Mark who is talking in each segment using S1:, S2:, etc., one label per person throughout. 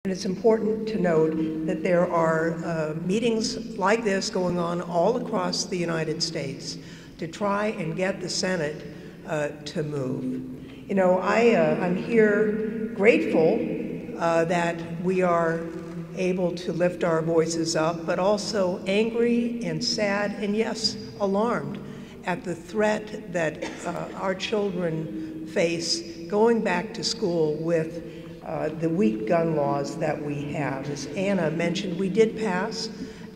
S1: And it's important to note that there are meetings like this going on all across the United States to try and get the Senate to move. You know, I'm here grateful that we are able to lift our voices up, but also angry and sad and, yes, alarmed at the threat that our children face going back to school with the weak gun laws that we have. As Anna mentioned, we did pass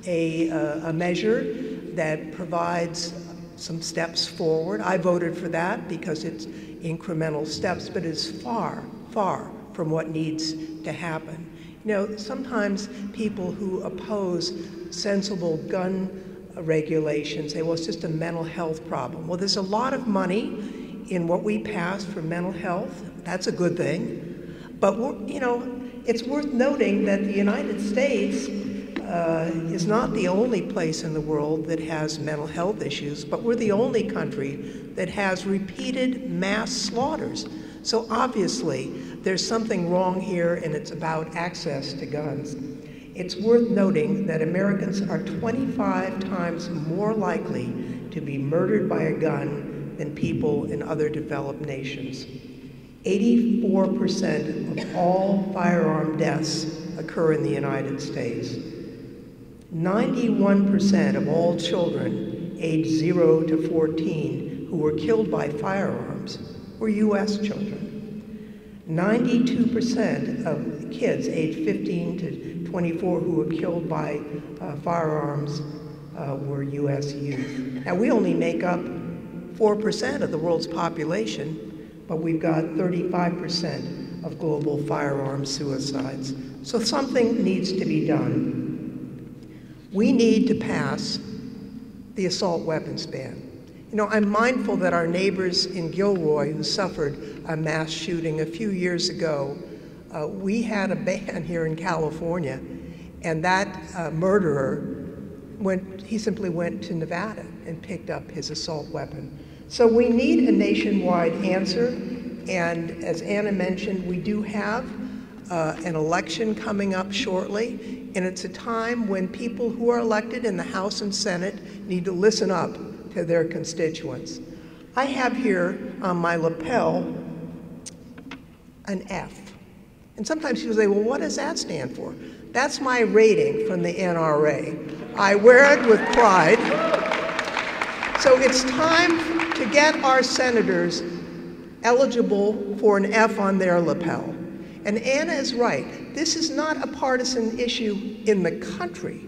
S1: a measure that provides some steps forward. I voted for that because it's incremental steps, but it's far, far from what needs to happen. You know, sometimes people who oppose sensible gun regulations say, well, it's just a mental health problem. Well, there's a lot of money in what we passed for mental health. That's a good thing. But, you know, it's worth noting that the United States is not the only place in the world that has mental health issues, but we're the only country that has repeated mass slaughters. So obviously, there's something wrong here, and it's about access to guns. It's worth noting that Americans are 25 times more likely to be murdered by a gun than people in other developed nations. 84% of all firearm deaths occur in the United States. 91% of all children aged 0 to 14 who were killed by firearms were U.S. children. 92% of kids aged 15 to 24 who were killed by firearms were U.S. youth. Now, we only make up 4% of the world's population, but we've got 35% of global firearm suicides. So something needs to be done. We need to pass the assault weapons ban. You know, I'm mindful that our neighbors in Gilroy who suffered a mass shooting a few years ago, we had a ban here in California, and that murderer he simply went to Nevada and picked up his assault weapon. So we need a nationwide answer, and as Anna mentioned, we do have an election coming up shortly, and it's a time when people who are elected in the House and Senate need to listen up to their constituents. I have here on my lapel an F, and sometimes people say, well, what does that stand for? That's my rating from the NRA. I wear it with pride. So it's time to get our senators eligible for an F on their lapel. And Anna is right. This is not a partisan issue in the country,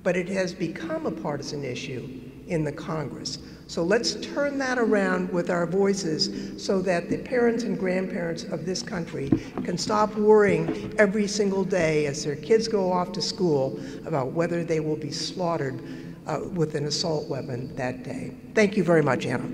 S1: but it has become a partisan issue in the Congress. So let's turn that around with our voices so that the parents and grandparents of this country can stop worrying every single day as their kids go off to school about whether they will be slaughtered with an assault weapon that day. Thank you very much, Anna.